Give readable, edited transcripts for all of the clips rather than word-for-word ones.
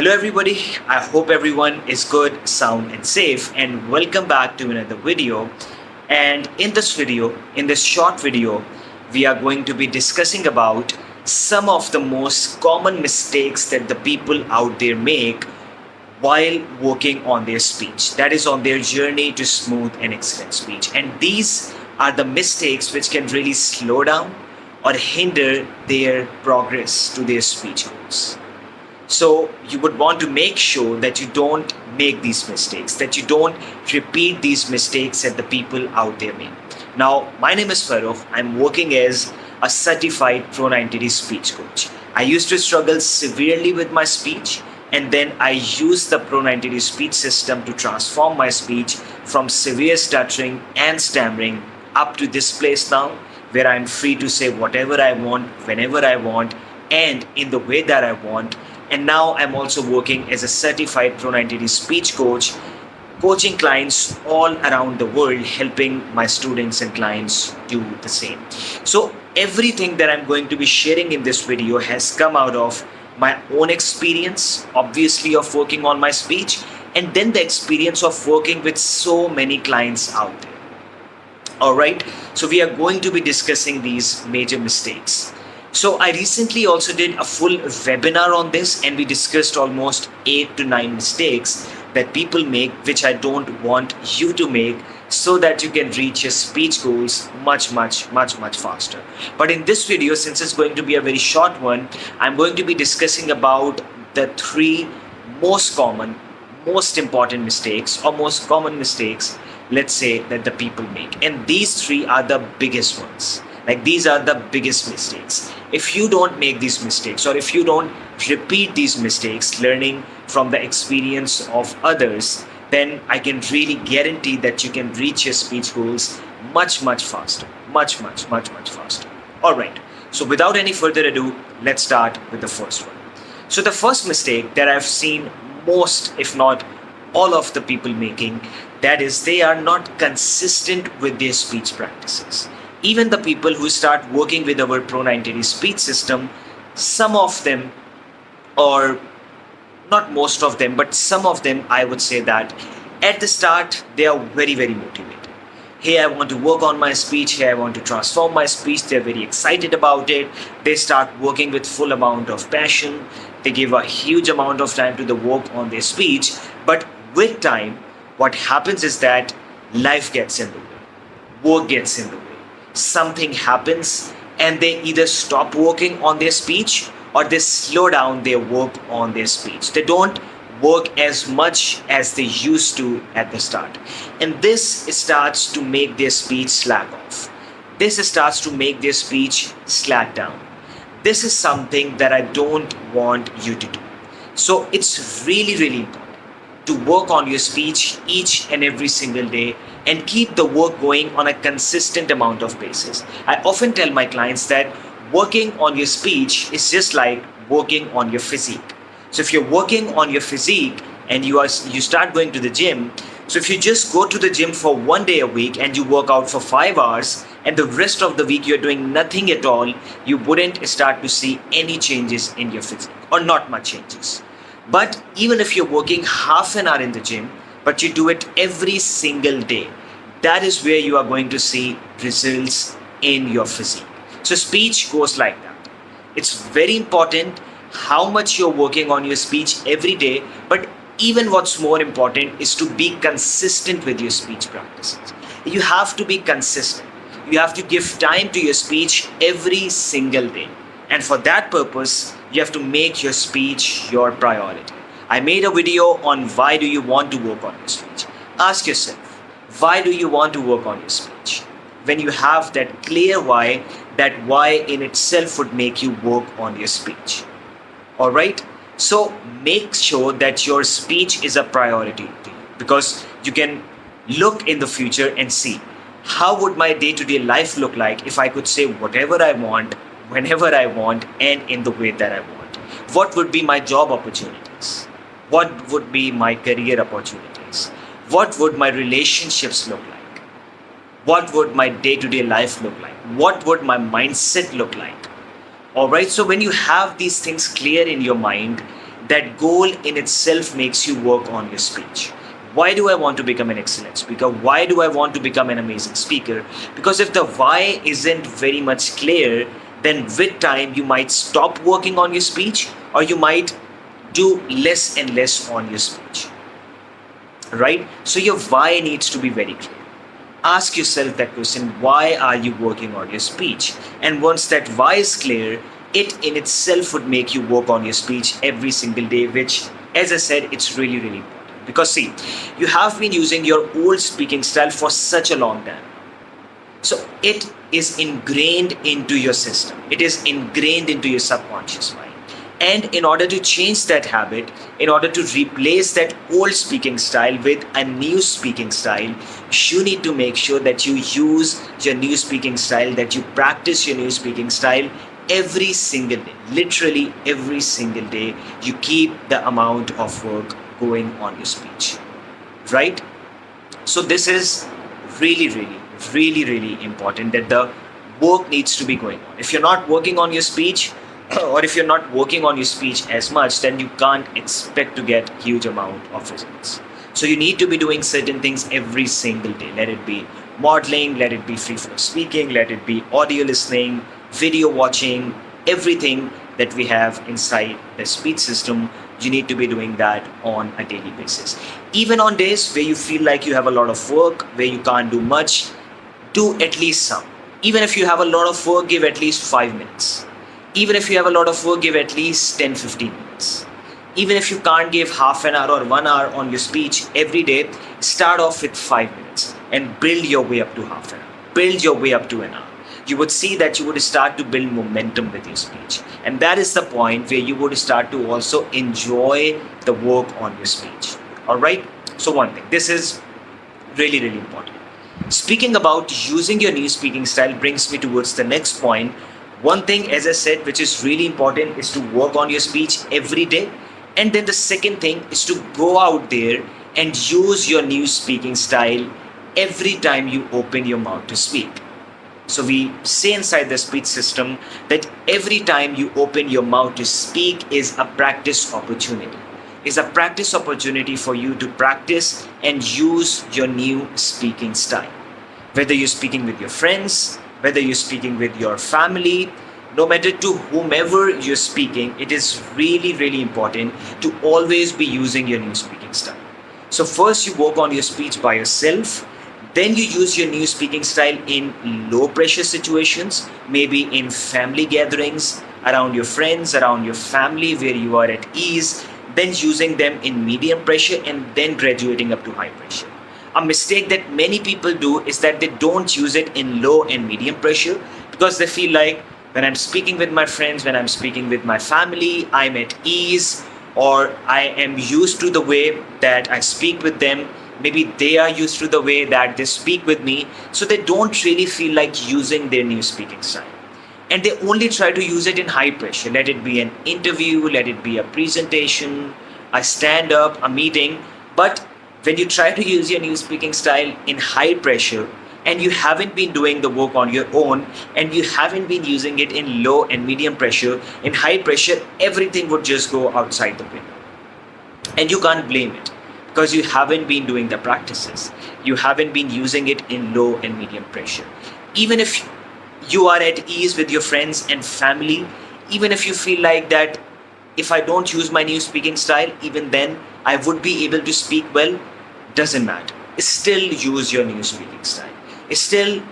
Hello, everybody. I hope everyone is good, sound, and safe, and welcome back to another video. And in this short video, we are going to be discussing about some of the most common mistakes that the people out there make while working on their speech. That is, on their journey to smooth and excellent speech. And these are the mistakes which can really slow down or hinder their progress to their speech goals. So you would want to make sure that you don't make these mistakes, that you don't repeat these mistakes that the people out there make. Now, my name is Farrukh. I'm working as a certified Pro 90 speech coach. I used to struggle severely with my speech, and then I used the Pro 90 speech system to transform my speech from severe stuttering and stammering up to this place now, where I'm free to say whatever I want, whenever I want, and in the way that I want. And now I'm also working as a certified Pro 90 speech coach, coaching clients all around the world, helping my students and clients do the same. So everything that I'm going to be sharing in this video has come out of my own experience, obviously, of working on my speech, and then the experience of working with so many clients out there. All right, so we are going to be discussing these major mistakes. So I recently also did a full webinar on this, and we discussed almost 8 to 9 mistakes that people make, which I don't want you to make, so that you can reach your speech goals much faster. But in this video, since it's going to be a very short one, I'm going to be discussing about the 3 most common, most important mistakes, or most common mistakes, let's say, that the people make. And these 3 are the biggest ones. Like, these are the biggest mistakes. If you don't make these mistakes, or if you don't repeat these mistakes, learning from the experience of others, then I can really guarantee that you can reach your speech goals much faster. Much faster. All right. So without any further ado, let's start with the first one. So the first mistake that I've seen most, if not all of the people making, that is, they are not consistent with their speech practices. Even the people who start working with our Pro 90 speech system, some of them, or not most of them, but some of them, I would say that at the start, they are very motivated. Hey, I want to work on my speech. Hey, I want to transform my speech. They're very excited about it. They start working with full amount of passion. They give a huge amount of time to the work on their speech. But with time, what happens is that life gets in the way. Work gets in the way. Something happens, and they either stop working on their speech, or they slow down their work on their speech. They don't work as much as they used to at the start. And this starts to make their speech slack off. This starts to make their speech slack down. This is something that I don't want you to do. So it's really important to work on your speech each and every single day, and keep the work going on a consistent amount of basis. I often tell my clients that working on your speech is just like working on your physique. So if you're working on your physique and you start going to the gym, so if you just go to the gym for 1 day a week and you work out for 5 hours, and the rest of the week you're doing nothing at all, you wouldn't start to see any changes in your physique, or not much changes. But even if you're working half an hour in the gym, but you do it every single day, that is where you are going to see results in your physique. So speech goes like that. It's very important how much you're working on your speech every day, but even what's more important is to be consistent with your speech practices. You have to be consistent. You have to give time to your speech every single day. And for that purpose, you have to make your speech your priority. I made a video on why do you want to work on your speech. Ask yourself, why do you want to work on your speech? When you have that clear why, that why in itself would make you work on your speech. All right? So make sure that your speech is a priority to you, because you can look in the future and see, how would my day-to-day life look like if I could say whatever I want, whenever I want, and in the way that I want? What would be my job opportunities? What would be my career opportunities? What would my relationships look like? What would my day-to-day life look like? What would my mindset look like? All right, so when you have these things clear in your mind, that goal in itself makes you work on your speech. Why do I want to become an excellent speaker? Why do I want to become an amazing speaker? Because if the why isn't very much clear, then with time you might stop working on your speech, or you might do less and less on your speech. Right? So your why needs to be very clear. Ask yourself that question, why are you working on your speech? And once that why is clear, it in itself would make you work on your speech every single day, which, as I said, it's really, really important. Because see, you have been using your old speaking style for such a long time. So it is ingrained into your system. It is ingrained into your subconscious mind. And in order to change that habit, in order to replace that old speaking style with a new speaking style, you need to make sure that you use your new speaking style, that you practice your new speaking style every single day. Literally every single day, you keep the amount of work going on your speech. Right? So this is really, really, really, really important, that the work needs to be going on. If you're not working on your speech, or if you're not working on your speech as much, then you can't expect to get huge amount of results. So you need to be doing certain things every single day. Let it be modeling, let it be free flow speaking, let it be audio listening, video watching, everything that we have inside the speech system. You need to be doing that on a daily basis. Even on days where you feel like you have a lot of work, where you can't do much, do at least some. Even if you have a lot of work, give at least 5 minutes. Even if you have a lot of work, give at least 10-15 minutes. Even if you can't give half an hour or 1 hour on your speech every day, start off with 5 minutes and build your way up to half an hour. Build your way up to an hour. You would see that you would start to build momentum with your speech. And that is the point where you would start to also enjoy the work on your speech. Alright? So one thing, this is really, really important. Speaking about using your new speaking style brings me towards the next point. One thing, as I said, which is really important, is to work on your speech every day. And then the second thing is to go out there and use your new speaking style every time you open your mouth to speak. So we say inside the speech system that every time you open your mouth to speak is a practice opportunity. Is a practice opportunity for you to practice and use your new speaking style. Whether you're speaking with your friends, whether you're speaking with your family, no matter to whomever you're speaking, it is really, really important to always be using your new speaking style. So first you work on your speech by yourself, then you use your new speaking style in low pressure situations, maybe in family gatherings, around your friends, around your family where you are at ease, then using them in medium pressure, and then graduating up to high pressure. A mistake that many people do is that they don't use it in low and medium pressure, because they feel like when I'm speaking with my friends, when I'm speaking with my family, I'm at ease, or I am used to the way that I speak with them. Maybe they are used to the way that they speak with me, so they don't really feel like using their new speaking style. And they only try to use it in high pressure. Let it be an interview, let it be a presentation, a stand-up, a meeting. But when you try to use your new speaking style in high pressure, and you haven't been doing the work on your own, and you haven't been using it in low and medium pressure, in high pressure, everything would just go outside the window. And you can't blame it, because you haven't been doing the practices. You haven't been using it in low and medium pressure. Even if you are at ease with your friends and family, even if you feel like that if I don't use my new speaking style, even then I would be able to speak well, doesn't matter. Still use your new speaking style. Still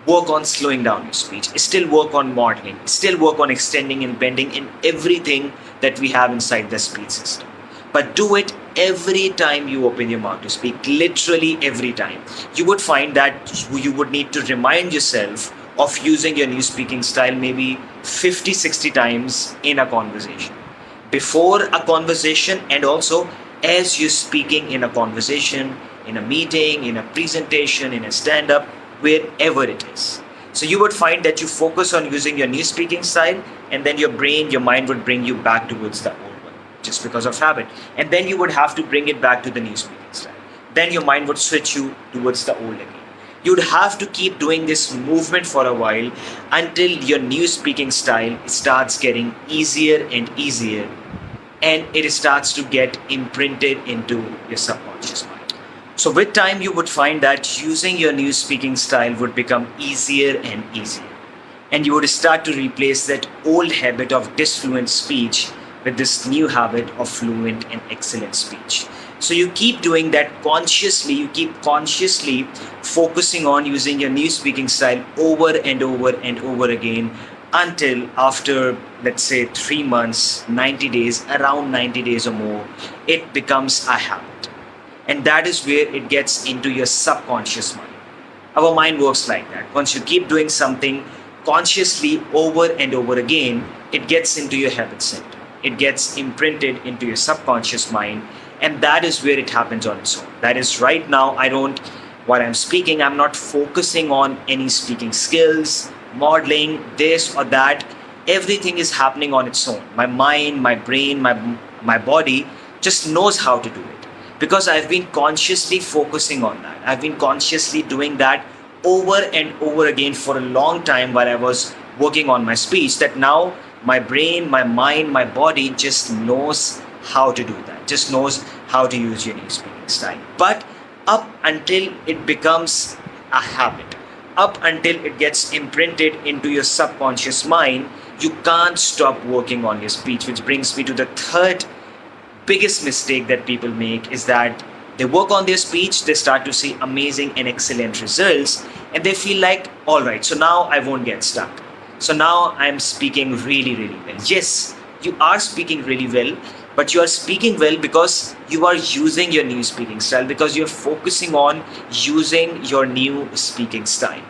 work on slowing down your speech. Still work on modeling. Still work on extending and bending in everything that we have inside the speech system. But do it every time you open your mouth to speak, literally every time. You would find that you would need to remind yourself of using your new speaking style maybe 50-60 times in a conversation. Before a conversation, and also as you're speaking in a conversation, in a meeting, in a presentation, in a stand-up, wherever it is. So you would find that you focus on using your new speaking style, and then your brain, your mind would bring you back towards the old one, just because of habit. And then you would have to bring it back to the new speaking style. Then your mind would switch you towards the old again. You'd have to keep doing this movement for a while until your new speaking style starts getting easier and easier. and it starts to get imprinted into your subconscious mind. So with time, you would find that using your new speaking style would become easier and easier. And you would start to replace that old habit of disfluent speech with this new habit of fluent and excellent speech. So you keep doing that consciously, you keep consciously focusing on using your new speaking style over and over and over again until after, let's say, 3 months, 90 days, around 90 days or more, it becomes a habit. And that is where it gets into your subconscious mind. Our mind works like that. Once you keep doing something consciously over and over again, it gets into your habit center. It gets imprinted into your subconscious mind, and that is where it happens on its own. That is right now, while I'm speaking, I'm not focusing on any speaking skills, modeling, this or that. Everything is happening on its own. My mind, my brain, my body just knows how to do it because I've been consciously focusing on that. I've been consciously doing that over and over again for a long time while I was working on my speech, that now my brain, my mind, my body just knows how to do that, just knows how to use your new speaking style. But up until it becomes a habit, up until it gets imprinted into your subconscious mind, you can't stop working on your speech, which brings me to the third biggest mistake that people make is that they work on their speech, they start to see amazing and excellent results, and they feel like, all right, so now I won't get stuck. So now I'm speaking really, really well. Yes, you are speaking really well, but you are speaking well because you are using your new speaking style, because you're focusing on using your new speaking style.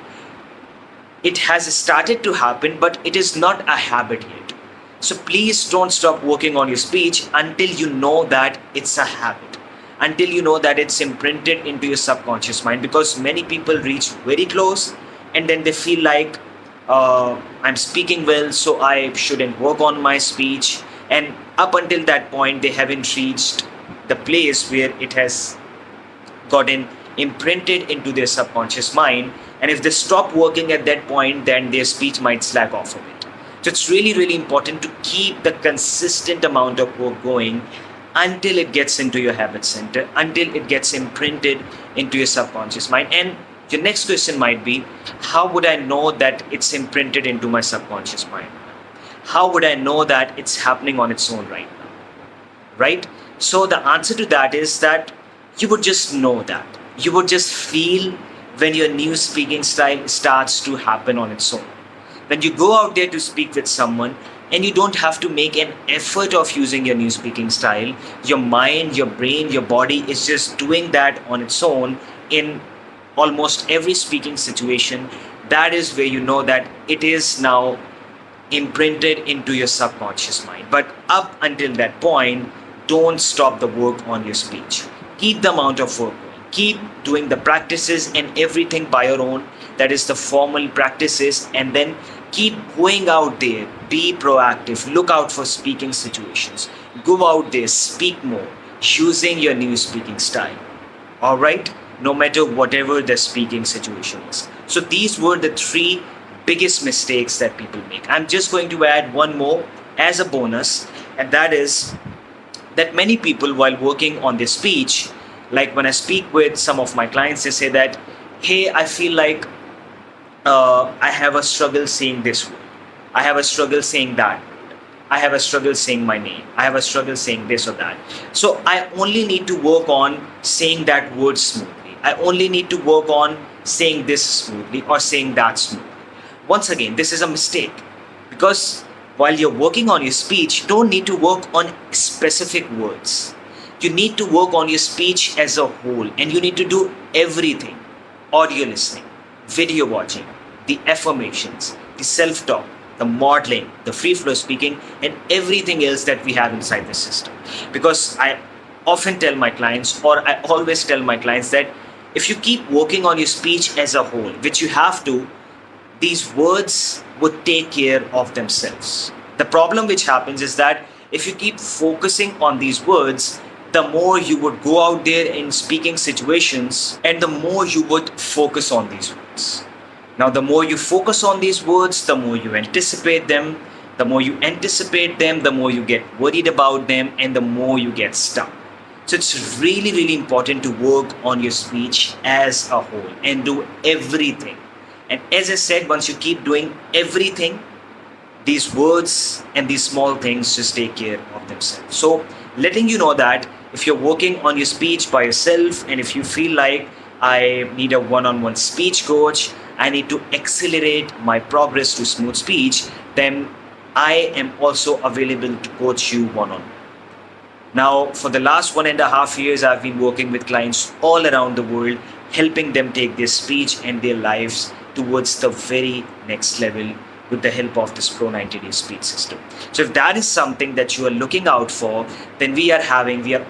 It has started to happen, but it is not a habit yet. So please don't stop working on your speech until you know that it's a habit, until you know that it's imprinted into your subconscious mind, because many people reach very close and then they feel like, I'm speaking well, so I shouldn't work on my speech. And up until that point, they haven't reached the place where it has gotten imprinted into their subconscious mind. And if they stop working at that point, then their speech might slack off a bit. So it's really, really important to keep the consistent amount of work going until it gets into your habit center, until it gets imprinted into your subconscious mind. And your next question might be, how would I know that it's imprinted into my subconscious mind? How would I know that it's happening on its own right now? Right? So the answer to that is that you would just know that. You would just feel when your new speaking style starts to happen on its own. When you go out there to speak with someone and you don't have to make an effort of using your new speaking style, your mind, your brain, your body is just doing that on its own in almost every speaking situation. That is where you know that it is now imprinted into your subconscious mind. But up until that point, don't stop the work on your speech. Keep the amount of work going. Keep doing the practices and everything by your own. That is the formal practices. And then keep going out there. Be proactive. Look out for speaking situations. Go out there. Speak more using your new speaking style. All right? No matter whatever the speaking situation is. So these were the three biggest mistakes that people make. I'm just going to add one more as a bonus, and that is that many people, while working on their speech, like when I speak with some of my clients, they say that, hey, I feel like I have a struggle saying this word. I have a struggle saying that. I have a struggle saying my name. I have a struggle saying this or that. So I only need to work on saying that word smoothly. I only need to work on saying this smoothly or saying that smoothly. Once again, this is a mistake, because while you're working on your speech, you don't need to work on specific words. You need to work on your speech as a whole, and you need to do everything: audio listening, video watching, the affirmations, the self-talk, the modeling, the free flow speaking, and everything else that we have inside the system. Because I often tell my clients, or I always tell my clients, that if you keep working on your speech as a whole, which you have to, these words would take care of themselves. The problem which happens is that if you keep focusing on these words, the more you would go out there in speaking situations and the more you would focus on these words. Now, the more you focus on these words, the more you anticipate them, The more you anticipate them, the more you get worried about them, and the more you get stuck. So it's really, really important to work on your speech as a whole and do everything. And as I said, once you keep doing everything, these words and these small things just take care of themselves. So letting you know that if you're working on your speech by yourself, and if you feel like I need a one-on-one speech coach, I need to accelerate my progress to smooth speech, then I am also available to coach you one-on-one. Now, for the last 1.5 years, I've been working with clients all around the world, helping them take their speech and their lives towards the very next level with the help of this Pro 90-day speech system. So if that is something that you are looking out for, then we are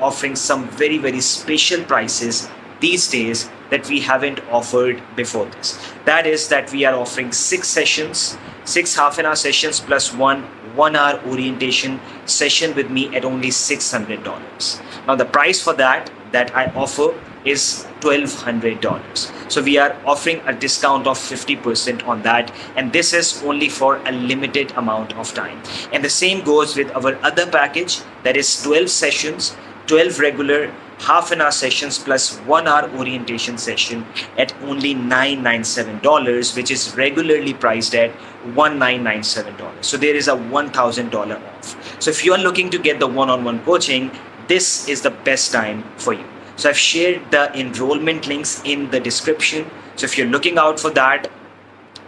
offering some very, very special prices these days that we haven't offered before this. That is that we are offering 6 sessions, 6 half-an-hour sessions plus one 1-hour orientation session with me at only $600. Now the price for that I offer is $1,200. So we are offering a discount of 50% on that, and this is only for a limited amount of time. And the same goes with our other package, that is 12 sessions, 12 regular half-an-hour sessions plus 1-hour orientation session at only $997, which is regularly priced at $1,997. So there is a $1,000 off. So if you are looking to get the one-on-one coaching, this is the best time for you. So I've shared the enrollment links in the description. So if you're looking out for that,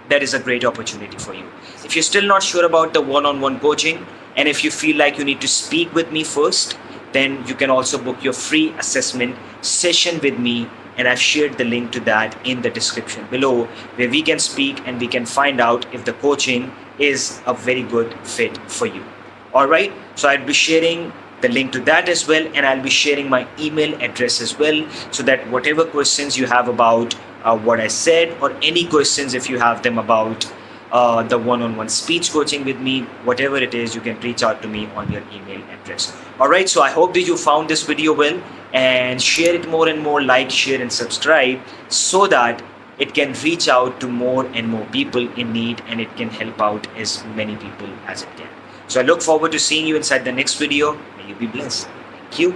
that is a great opportunity for you. If you're still not sure about the one-on-one coaching, and if you feel like you need to speak with me first, then you can also book your free assessment session with me, and I've shared the link to that in the description below, where we can speak and we can find out if the coaching is a very good fit for you. All right, so I'll be sharing the link to that as well, and I'll be sharing my email address as well, so that whatever questions you have about what I said, or any questions if you have them about the one-on-one speech coaching with me, whatever it is, you can reach out to me on your email address. All right, so I hope that you found this video well, and share it more and more, like, share and subscribe, so that it can reach out to more and more people in need, and it can help out as many people as it can. So I look forward to seeing you inside the next video. May you be blessed. Thank you.